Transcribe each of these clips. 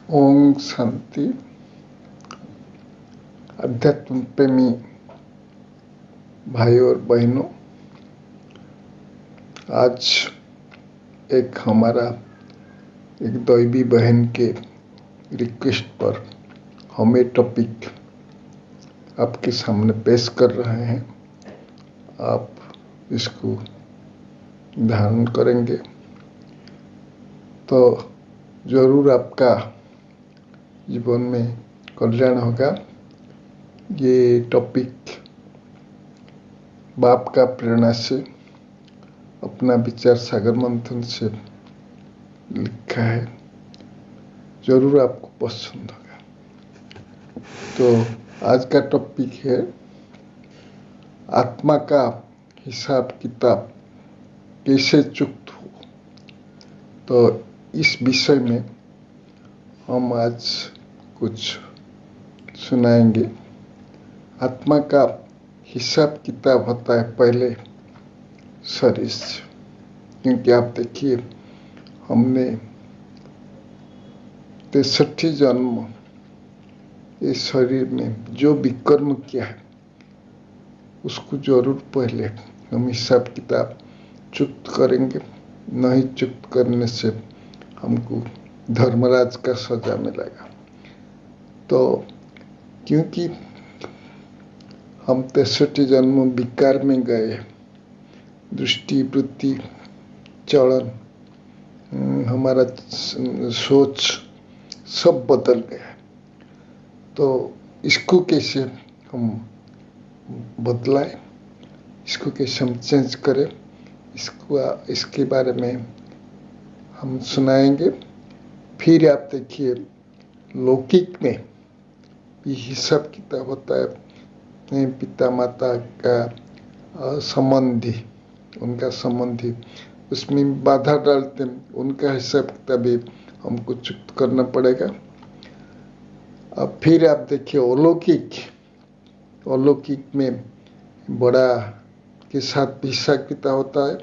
ओम शांति। अध्यात्म प्रेमी भाई और बहनों, आज एक दैवी बहन के रिक्वेस्ट पर हम ये टॉपिक आपके सामने पेश कर रहे हैं। आप इसको धारण करेंगे तो जरूर आपका जीवन में कल्याण होगा। ये टॉपिक बाप का प्रेरणा से अपना विचार सागर मंथन से लिखा है, जरूर आपको पसंद होगा। तो आज का टॉपिक है आत्मा का हिसाब किताब कैसे चुकता हो। तो इस विषय में हम आज कुछ सुनाएंगे। आत्मा का हिसाब किताब होता है पहले शरीर से, क्योंकि आप देखिए हमने 63 जन्म इस शरीर में जो विकर्म किया है उसको जरूर पहले हम हिसाब किताब चुक्त करेंगे। नहीं चुक्त करने से हमको धर्मराज का सजा मिलेगा। तो क्योंकि हम 63 जन्म विकार में गए, दृष्टि वृत्ति चलन हमारा सोच सब बदल गया। तो इसको कैसे हम बदलाएं, इसको कैसे हम चेंज करें, इसके बारे में हम सुनाएंगे। फिर आप देखिए लौकिक में भी हिसाब किताब होता है। पिता माता का संबंधी, उनका संबंधी उसमें बाधा डालते हैं, उनका हिसाब किताब भी हमको चुक्त करना पड़ेगा। अब फिर आप देखिए अलौकिक में बड़ा के साथ हिसाब किताब होता है,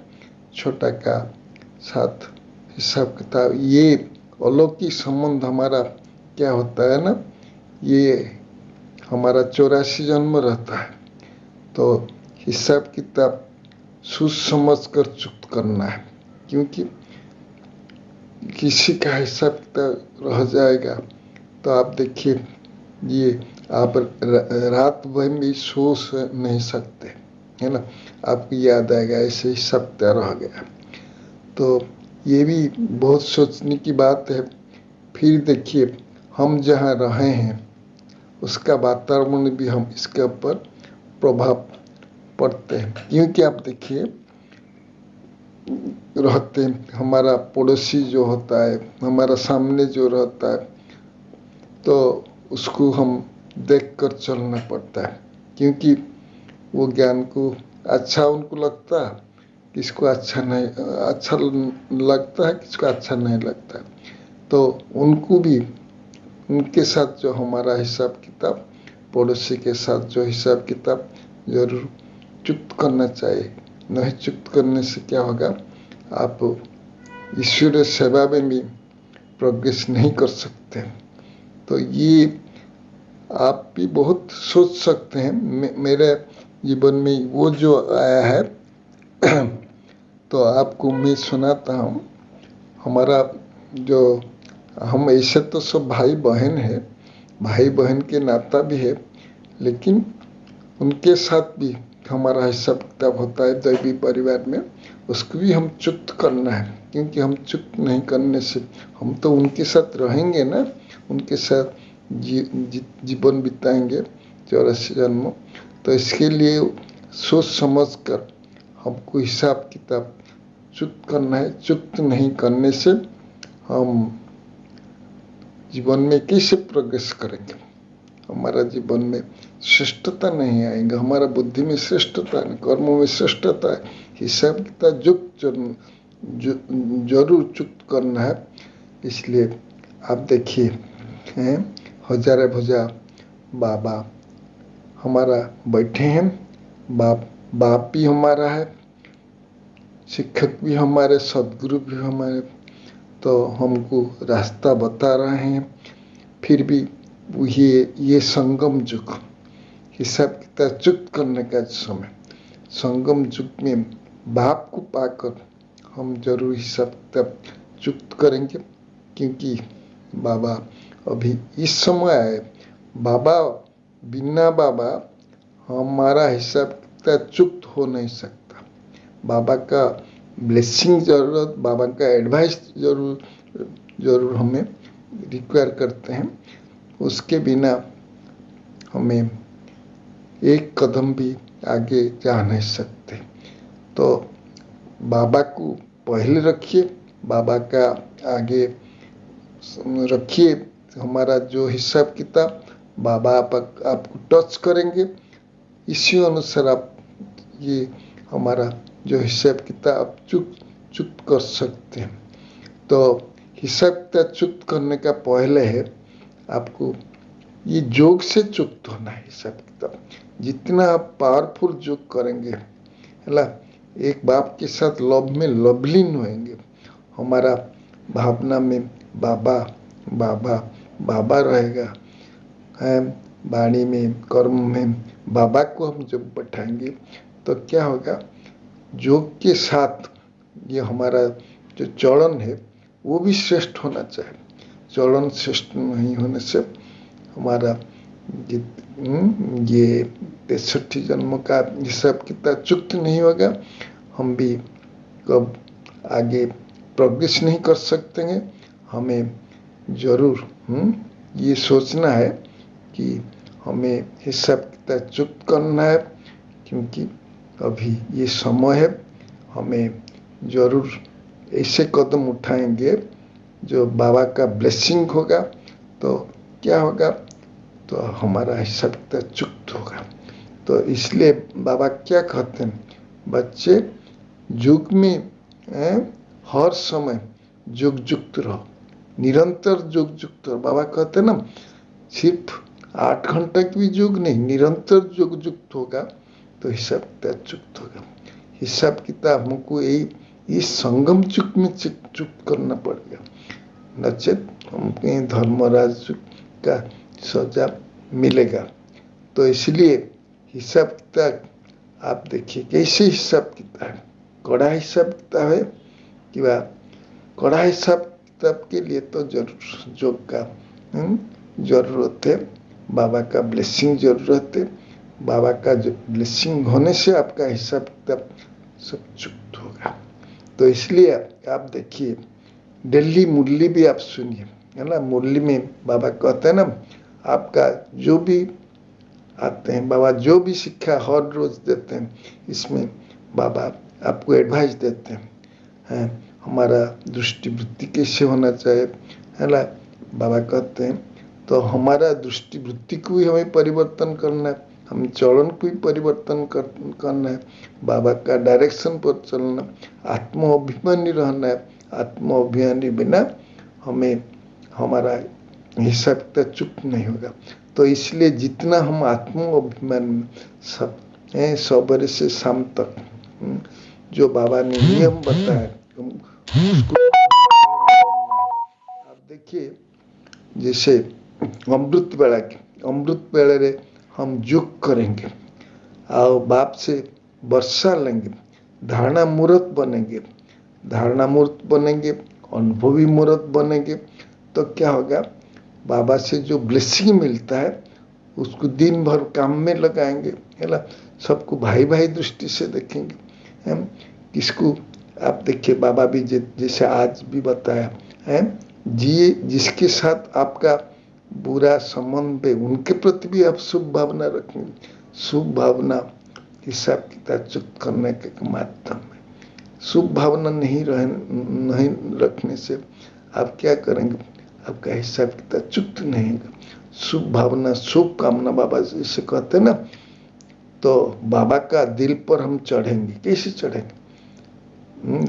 छोटा का साथ हिसाब किताब। ये अलौकिक संबंध हमारा क्या होता है ना, ये हमारा 84 जन्म रहता है। तो हिसाब किताब सोच समझ कर चुक्त करना है, क्योंकि किसी का हिसाब किताब रह जाएगा तो आप देखिए ये आप रात भर भी सो नहीं सकते, है ना। आपको याद आएगा ऐसे हिसाब किताब रह गया। तो ये भी बहुत सोचने की बात है। फिर देखिए हम जहाँ रहे हैं उसका वातावरण भी हम इसके ऊपर प्रभाव पड़ते हैं, क्योंकि आप देखिए रहते हमारा पड़ोसी जो होता है, हमारा सामने जो रहता है, तो उसको हम देखकर चलना पड़ता है, क्योंकि वो ज्ञान को अच्छा उनको लगता है, किसको अच्छा लगता है, किसको अच्छा नहीं लगता है। तो उनको भी उनके साथ जो हमारा हिसाब किताब, पड़ोसी के साथ जो हिसाब किताब जरूर चुक्त करना चाहिए। नहीं चुक्त करने से क्या होगा, आप ईश्वरीय सेवा में भी प्रोग्रेस नहीं कर सकते। तो ये आप भी बहुत सोच सकते हैं। मेरे जीवन में वो जो आया है तो आपको मैं सुनाता हूँ। हमारा जो हम ऐसे तो सब भाई बहन है, भाई बहन के नाता भी है, लेकिन उनके साथ भी हमारा हिसाब किताब होता है दैवी परिवार में। उसको भी हम चुक्त करना है, क्योंकि हम चुक्त नहीं करने से हम तो उनके साथ रहेंगे ना, उनके साथ जीवन बिताएंगे 84 जन्म। तो इसके लिए सोच समझ कर हमको हिसाब किताब चुक्त करना है। चुक्त नहीं करने से हम जीवन में कैसे प्रोग्रेस करेंगे, हमारा जीवन में श्रेष्ठता नहीं आएगा, हमारा बुद्धि में श्रेष्ठता नहीं, कर्मों में श्रेष्ठता है। हिसाब किताब जरूर चुक्त करना है। इसलिए आप देखिए हजारे भुजा बाबा हमारा बैठे हैं, बाप भी हमारा है, शिक्षक भी हमारे, सदगुरु भी हमारे। तो हमको रास्ता बता रहे हैं, फिर भी ये संगम युग, हिसाब किताब चुक्त करने का समय, संगम युग में बाप को पाकर हम जरूर हिसाब किताब चुक्त करेंगे, क्योंकि बाबा अभी इस समय आए। बाबा बिना बाबा हमारा हिसाब किताब चुक्त हो नहीं सकता। बाबा का ब्लेसिंग जरूरत, बाबा का एडवाइस जरूर हमें रिक्वायर करते हैं। उसके बिना हमें एक कदम भी आगे जा नहीं सकते। तो बाबा को पहले रखिए, बाबा का आगे रखिए। हमारा जो हिसाब किताब बाबा आपको टच करेंगे, इसी अनुसार आप ये हमारा जो हिसाब किताब चुक्त कर सकते हैं। तो हिसाब किताब चुक्त करने का पहले है आपको ये जोग से चुक्त होना है। हिसाब किताब जितना आप पावरफुल जोग करेंगे, है, एक बाप के साथ लव में लवलीन होएंगे। हमारा भावना में बाबा बाबा बाबा रहेगा, है, वाणी में कर्म में बाबा को हम जब बैठाएंगे तो क्या होगा, योग के साथ ये हमारा जो चरण है वो भी श्रेष्ठ होना चाहिए। चरण श्रेष्ठ नहीं होने से हमारा ये 63 जन्म का हिसाब किताब चुक्त नहीं होगा। हम भी कब आगे प्रोग्रेस नहीं कर सकते हैं। हमें जरूर ये सोचना है कि हमें हिसाब किताब चुक्त करना है, क्योंकि अभी ये समय है। हमें जरूर ऐसे कदम उठाएंगे जो बाबा का ब्लेसिंग होगा, तो क्या होगा, तो हमारा हिसाब किताब चुक्त होगा। तो इसलिए बाबा क्या कहते हैं, बच्चे युग में हर समय युग युक्त रहो, निरंतर युग युक्त रहो। बाबा कहते हैं ना, सिर्फ 8 घंटे की भी युग नहीं, निरंतर युग युक्त होगा तो हिसाब किताब चुक्त होगा। हिसाब किताब हमको इस संगम युग में चुक्त करना पड़ेगा, नचेत हमको धर्मराज का सजा मिलेगा। तो इसलिए हिसाब किताब आप देखिए कैसे हिसाब किताब है, कड़ा हिसाब किताब है कि कड़ा हिसाब किताब के लिए तो जरूर योग का जरूरत है, बाबा का ब्लेसिंग जरूरत है। बाबा का जो ब्लेसिंग होने से आपका हिसाब किताब सब चुक्त होगा। तो इसलिए आप देखिए, दिल्ली मुरली भी आप सुनिए, है ना। मुरली में बाबा कहते हैं ना, आपका जो भी आते हैं, बाबा जो भी शिक्षा हर रोज देते हैं, इसमें बाबा आपको एडवाइस देते हैं, हमारा दृष्टिवृत्ति कैसे होना चाहिए, है ना। बाबा कहते हैं तो हमारा दृष्टिवृत्ति को भी हमें परिवर्तन करना है, हम चरण को भी परिवर्तन करना है, बाबा का डायरेक्शन पर चलना, आत्माभिमानी रहना है। आत्माभिमानी बिना हमें हमारा हिसाब किताब चुक्त नहीं होगा। तो इसलिए जितना हम आत्माभिमान सब सवेरे से शाम तक जो बाबा ने नियम बताया, आप देखिए, जैसे अमृत बेला रे हम योग करेंगे और बाप से वर्षा लेंगे, धारणा मूर्त बनेंगे, अनुभवी मूर्त बनेंगे। तो क्या होगा, बाबा से जो ब्लेसिंग मिलता है उसको दिन भर काम में लगाएंगे, है ना। सबको भाई भाई दृष्टि से देखेंगे। किसको आप देखिए, बाबा भी जैसे आज भी बताया है, जिसके साथ आपका बुरा संबंध है उनके प्रति भी आप शुभ भावना रखेंगे। शुभ भावना हिसाब किताब चुक्त करने के माध्यम है। शुभ भावना नहीं रखने से आप क्या करेंगे, आपका हिसाब किताब चुक्त नहीं होगा। शुभ भावना शुभ कामना बाबा जैसे कहते हैं ना, तो बाबा का दिल पर हम चढ़ेंगे। कैसे चढ़ेंगे,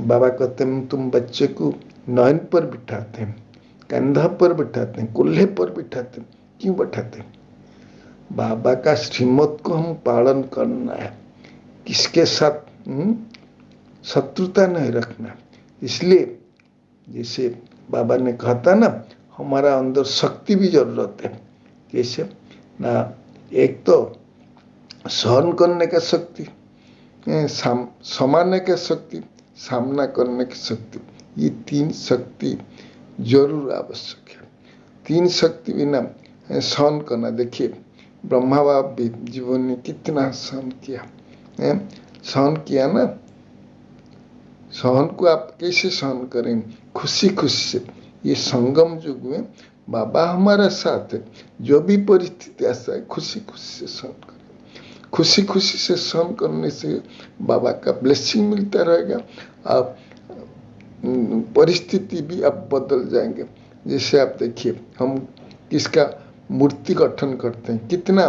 बाबा कहते हैं तुम बच्चे को नयन पर बिठाते हैं, कंधा पर बिठाते हैं, कुल्हे पर बिठाते हैं। क्यों बिठाते हैं, बाबा का श्रीमत को हम पालन करना है, किसके साथ शत्रुता नहीं रखना। इसलिए जैसे बाबा ने कहा था ना, हमारा अंदर शक्ति भी जरूरत है। कैसे ना, एक तो सहन करने का शक्ति, समाने का शक्ति, सामना करने की शक्ति, ये 3 शक्ति जरूर आवश्यक है। 3 शक्ति बिना सहन करना, देखिए ब्रह्मा बाप भी जीवन में कितना सहन किया, सहन किया ना। सहन को आप कैसे सहन करेंगे? खुशी खुशी से। ये संगम युग में बाबा हमारा साथ है, जो भी परिस्थिति ऐसा है खुशी खुशी से सहन करें। खुशी खुशी से सहन करने से बाबा का ब्लेसिंग मिलता रहेगा, आप परिस्थिति भी अब बदल जाएंगे। जैसे आप देखिए, हम किसका मूर्ति गठन करते हैं, कितना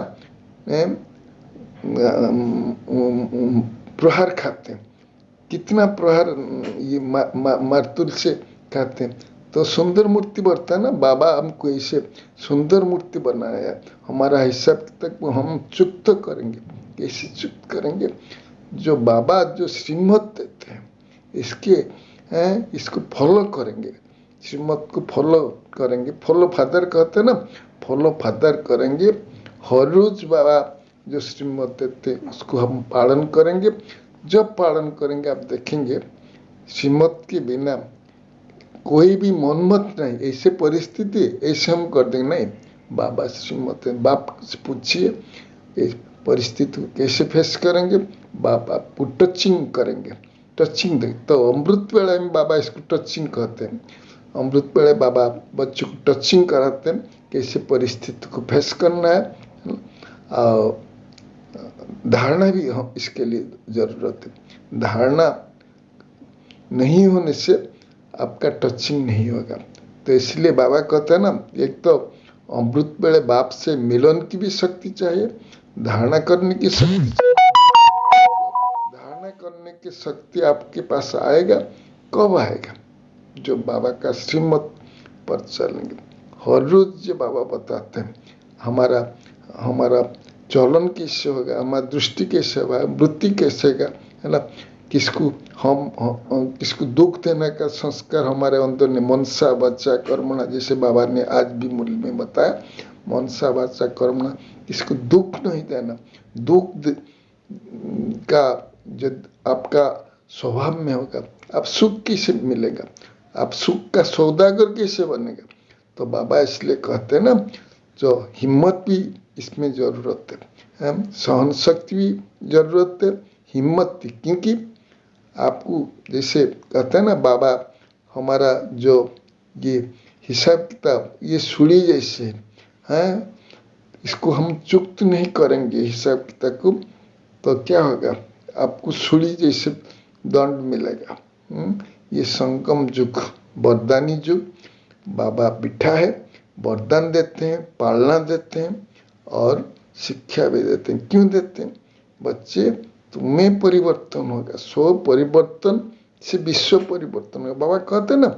प्रहार खाते हैं, कितना प्रहार ये मारतुल से खाते हैं, तो सुंदर मूर्ति बनता है ना। बाबा हमको ऐसे सुंदर मूर्ति बनाया, हमारा हिसाब तक हम चुक्त करेंगे। कैसे चुक्त करेंगे? जो बाबा जो श्रीमत देते हैं इसको फॉलो करेंगे, श्रीमत को फॉलो करेंगे। फॉलो फादर कहते हैं ना, फॉलो फादर करेंगे। हर रोज बाबा जो श्रीमत देते उसको हम पालन करेंगे। जब पालन करेंगे आप देखेंगे श्रीमत के बिना कोई भी मनमत नहीं। ऐसे परिस्थिति ऐसे हम कर देंगे, नहीं बाबा श्रीमत है। बाप से पूछिए इस परिस्थिति को कैसे फेस करेंगे, बाप आपको टचिंग करेंगे। टचिंग दे तो अमृत वेला में बाबा इसको टचिंग कहते हैं। अमृत वेला बाबा बच्चों को टचिंग कराते हैं, कैसे परिस्थिति को फेस करना है। और धारणा भी हम इसके लिए जरूरत है। धारणा नहीं होने से आपका टचिंग नहीं होगा। तो इसलिए बाबा कहते हैं ना, एक तो अमृत वेले बाप से मिलन की भी शक्ति चाहिए, धारणा करने की शक्ति चाहिए। धारणा करने की शक्ति आपके पास आएगा कब आएगा? जो बाबा का श्रीमत पर चलेंगे। हर रोज जो बाबा बताते हैं हमारा चलन कैसे होगा, हमारा दृष्टि कैसे होगा, वृत्ति कैसे होगा, है ना। किसको दुख देने का संस्कार हमारे अंदर ने मनसा वाचा कर्मणा, जैसे बाबा ने आज भी मूल में बताया, मनसा वाचा कर्मणा, किसको दुख नहीं देना। दुख का जो आपका स्वभाव में होगा, आप सुख कैसे मिलेगा, आप सुख का सौदागर कैसे बनेगा? तो बाबा इसलिए कहते हैं ना, जो हिम्मत भी इसमें जरूरत है, सहन शक्ति भी जरूरत है, हिम्मत भी। क्योंकि आपको जैसे कहते हैं ना, बाबा हमारा जो ये हिसाब किताब ये सुड़ी जैसे है, इसको हम चुक्त नहीं करेंगे हिसाब किताब को, तो क्या होगा? आपको सुड़ी जैसे दंड मिलेगा। ये संगम युग, वरदानी युग, बाबा बिठा है, वरदान देते हैं, पालना देते हैं और शिक्षा भी देते हैं। क्यों देते हैं? बच्चे तुम्हें परिवर्तन होगा, स्व परिवर्तन से विश्व परिवर्तन होगा, बाबा कहते हैं ना।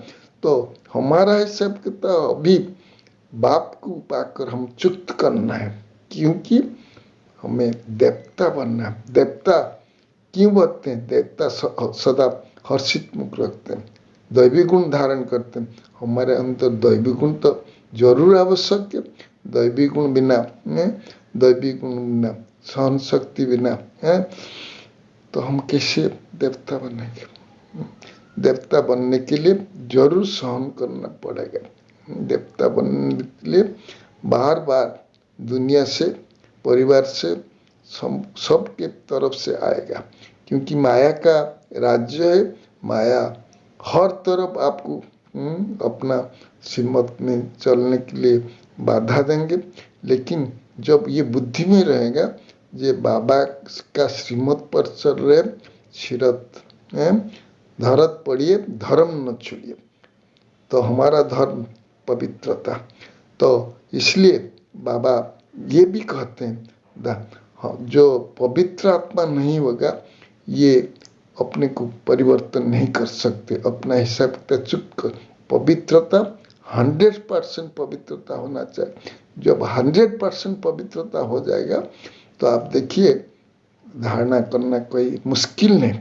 तो हमारा हिसाब किताब अभी बाप को पाकर हम चुक्त करना है, क्योंकि हमें देवता बनना है। देवता क्यों बनते हैं? देवता सदा हर्षित मुख रखते हैं, दैवी गुण धारण करते हैं। हमारे अंदर दैवी गुण तो जरूर आवश्यक है। दैवी गुण बिना सहन शक्ति बिना है तो हम कैसे देवता बनेंगे? देवता बनने के लिए जरूर सहन करना पड़ेगा। देवता बनने के लिए बार बार दुनिया से, परिवार से, सबके तरफ से आएगा, क्योंकि माया का राज्य है। माया हर तरफ आपको अपना श्रीमत में चलने के लिए बाधा देंगे, लेकिन जब ये बुद्धि में रहेगा, ये बाबा का श्रीमत पर चल रहे, शिरत धरत पड़िए, धर्म न छोड़िए, तो हमारा धर्म पवित्रता। तो इसलिए बाबा ये भी कहते हैं, जो पवित्र आत्मा नहीं होगा ये अपने को परिवर्तन नहीं कर सकते। अपना हिसाब किताब चुप कर, पवित्रता 100% पवित्रता होना चाहिए। जब 100% पवित्रता हो जाएगा तो आप देखिए धारणा करना कोई मुश्किल नहीं।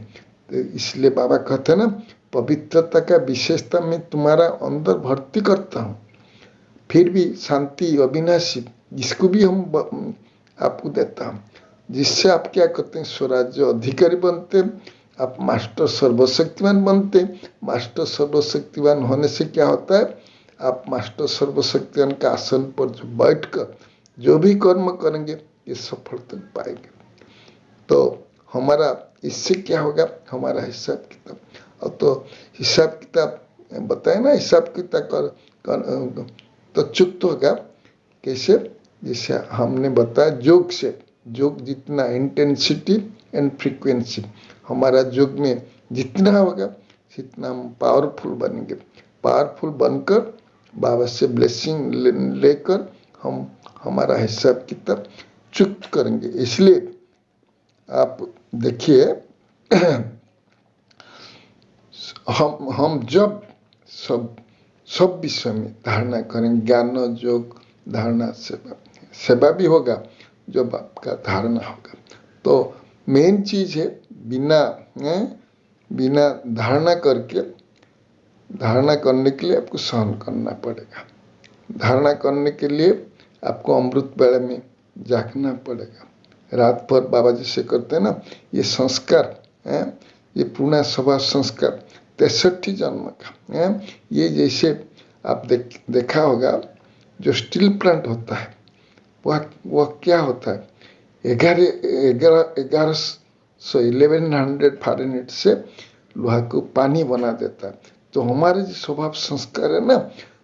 तो इसलिए बाबा कहते हैं ना, पवित्रता का विशेषता मैं तुम्हारा अंदर भर्ती करता हूँ। फिर भी शांति अविनाशी, इसको भी हम आपको देता हूँ, जिससे आप क्या करते हैं, स्वराज्य अधिकारी बनते हैं, आप मास्टर सर्वशक्तिमान बनते हैं। मास्टर सर्वशक्तिमान होने से क्या होता है, आप मास्टर सर्वशक्तिमान का आसन पर जो बैठकर जो भी कर्म करेंगे ये सफलता पाएंगे। तो हमारा इससे क्या होगा, हमारा हिसाब किताब, और तो हिसाब किताब बताए ना, हिसाब किताब कर तो चुक्त होगा कैसे, जैसे हमने बताया योग से, योग जितना इंटेंसिटी एंड फ्रीक्वेंसी, हमारा योग में जितना होगा जितना हम पावरफुल बनेंगे, पावरफुल बनकर बाबा से ब्लेसिंग लेकर हम हमारा हिसाब किताब चुक्त करेंगे। इसलिए आप देखिए हम जब सब विषय में धारणा करेंगे, ज्ञान योग धारणा सेवा भी होगा जब आपका धारणा होगा। तो मेन चीज है बिना धारणा करके, धारणा करने के लिए आपको सहन करना पड़ेगा, धारणा करने के लिए आपको अमृत वेला में जागना पड़ेगा, रात भर बाबा जी से करते हैं ना ये संस्कार है, ये पूर्ण स्वभाव संस्कार 63 जन्म का है। ये जैसे आप देखा होगा जो स्टील प्लांट होता है वह क्या होता है, 1100 फ़ारेनहाइट से लोहा को पानी बना देता है। तो हमारे जो स्वभाव संस्कार है ना,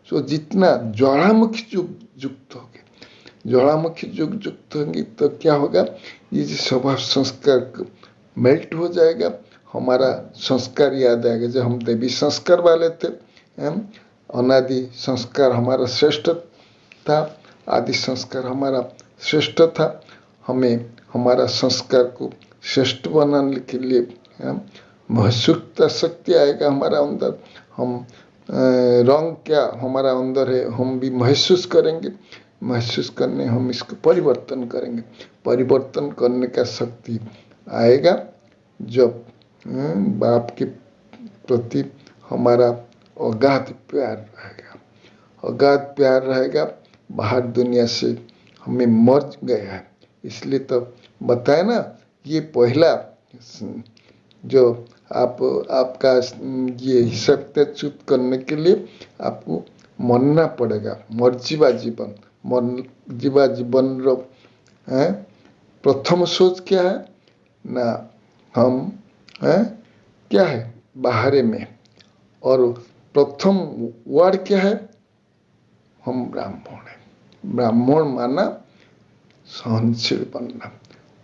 तो जितना ज्वालामुखी युक्त होंगे, ज्वालामुखी युक्त होंगे तो क्या होगा, ये जो स्वभाव संस्कार मेल्ट हो जाएगा, हमारा संस्कार याद आएगा। जब हम देवी संस्कार वाले थे, अनादि संस्कार हमारा श्रेष्ठ था, आदि संस्कार हमारा श्रेष्ठ था, हमें हमारा संस्कार को श्रेष्ठ बनाने के लिए महसूसता शक्ति आएगा हमारा अंदर। हम रंग क्या हमारा अंदर है हम भी महसूस करेंगे, महसूस करने हम इसको परिवर्तन करेंगे, परिवर्तन करने का शक्ति आएगा जब बाप के प्रति हमारा अगाध प्यार रहेगा, अगाध प्यार रहेगा। बाहर दुनिया से हमें मर गया है, इसलिए तो बताए ना, ये पहला जो आपका ये हिसाब तय करने के लिए आपको मरना पड़ेगा, मर्जीवा जीवन रो है। प्रथम सोच क्या है ना, हम है क्या है बाहर में, और प्रथम वर्ड क्या है, हम ब्राह्मण है। ब्राह्मण माना सहनशील बनना।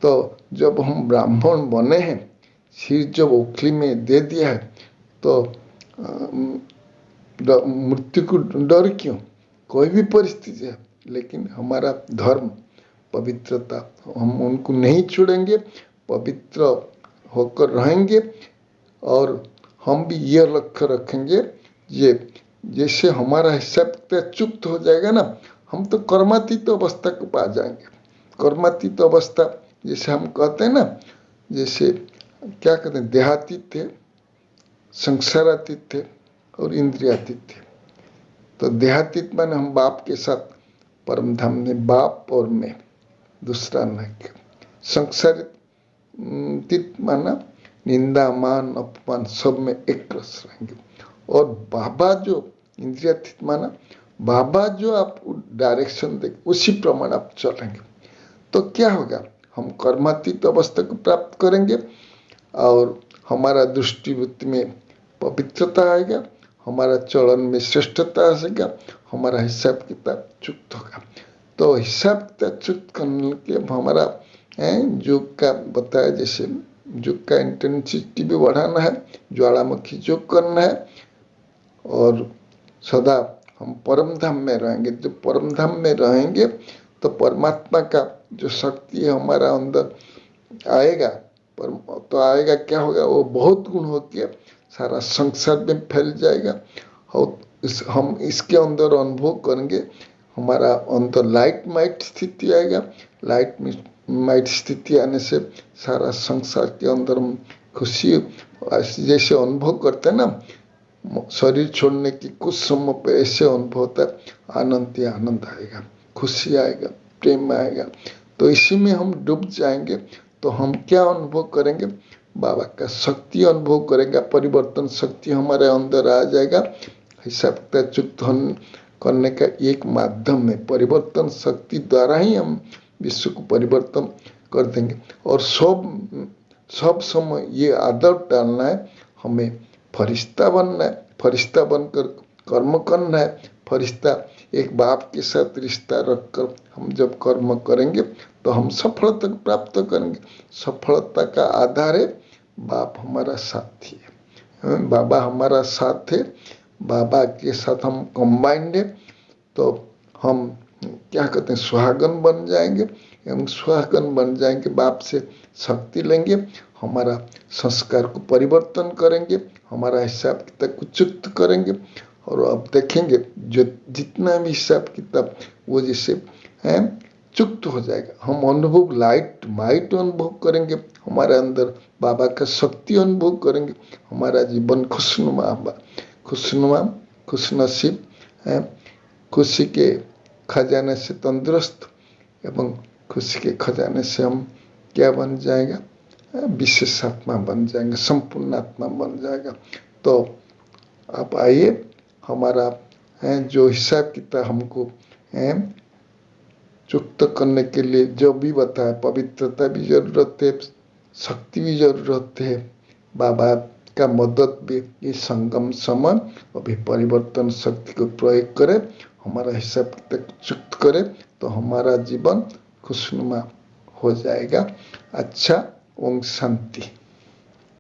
तो जब हम ब्राह्मण बने हैं, सिर जब ओखली में दे दिया है, तो मृत्यु को डर क्यों, कोई भी परिस्थिति है, लेकिन हमारा धर्म पवित्रता हम उनको नहीं छोड़ेंगे, पवित्र होकर रहेंगे। और हम भी ये लक्ष्य रखेंगे, ये जैसे हमारा हिसाब चुप्त हो जाएगा ना, हम तो कर्मातीत अवस्था को पा जाएंगे। कर्मातीत अवस्था जैसे हम कहते हैं ना, जैसे क्या कहते हैं, देहातीत थे, संसारातीत थे और इंद्रियातीत थे। तो देहातीत माने हम बाप के साथ परम धाम में, बाप और मैं, दूसरा नहीं। संसारातीत माना निंदा मान अपमान सब में एक रस रहेंगे। और बाबा जो इंद्रियातीत माना, बाबा जो आपको डायरेक्शन दे उसी प्रमाण आप चलेंगे। तो क्या होगा, हम कर्मातीत अवस्था को प्राप्त करेंगे और हमारा दृष्टिवृत्ति में पवित्रता आएगा, हमारा चलन में श्रेष्ठता आएगा, हमारा हिसाब किताब चुक्त होगा। तो हिसाब किताब चुक्त करने के हमारा योग का बताया, जैसे योग का इंटेंसिटी भी बढ़ाना है, ज्वालामुखी योग करना है, और सदा हम परम धाम में रहेंगे। जो परम धाम में रहेंगे तो परमात्मा का जो शक्ति है हमारा अंदर आएगा, तो आएगा क्या होगा, वो बहुत गुण होके सारा संसार में फैल जाएगा। और हम इसके अंदर अनुभव करेंगे, हमारा अंदर लाइट माइट स्थिति आएगा। लाइट माइट स्थिति आने से सारा संसार के अंदर हम खुशी जैसे अनुभव करते हैं ना, शरीर छोड़ने की कुछ समय पे ऐसे अनुभव होता है, आनंद ही आनंद आएगा, खुशी आएगा, प्रेम आएगा। तो इसी में हम डूब जाएंगे तो हम क्या अनुभव करेंगे? बाबा का शक्ति अनुभव करेगा, परिवर्तन शक्ति हमारे अंदर आ जाएगा। हिसाब किताब चुक्त करने का एक माध्यम है, परिवर्तन शक्ति द्वारा ही हम विश्व को परिवर्तन कर देंगे। और सब समय ये आदत डालना है, हमें फरिश्ता बनना है, फरिश्ता बनकर कर्म करना है। फरिश्ता एक बाप के साथ रिश्ता रखकर हम जब कर्म करेंगे तो हम सफलता प्राप्त करेंगे। सफलता का आधार है बाप हमारा साथी है, बाबा हमारा साथ है, बाबा के साथ हम कंबाइंड है, तो हम क्या कहते हैं, सुहागन बन जाएंगे। हम सुहागन बन जाएंगे, बाप से शक्ति लेंगे, हमारा संस्कार को परिवर्तन करेंगे, हमारा हिसाब किताब को चुक्त करेंगे। और अब देखेंगे जो जितना भी हिसाब किताब वो जैसे है चुक्त हो जाएगा। हम अनुभव माइट अनुभव करेंगे, हमारे अंदर बाबा का शक्ति अनुभव करेंगे, हमारा जीवन खुशनुमा खुशनसीब है, खुशी के खजाने से तंदुरुस्त एवं खुशी के खजाने से हम क्या बन जाएगा? विशेष आत्मा बन जाएंगे, संपूर्ण आत्मा बन जाएगा। तो आप आइए, हमारा जो हिसाब किताब हमको चुक्त करने के लिए जो भी बताया, पवित्रता भी जरूरत है, शक्ति भी जरूरत है, बाबा का मदद भी। ये संगम समय अभी परिवर्तन शक्ति को प्रयोग करे, हमारा हिसाब किताब चुक्त करे तो हमारा जीवन खुशनुमा हो जाएगा। अच्छा, ओम शांति।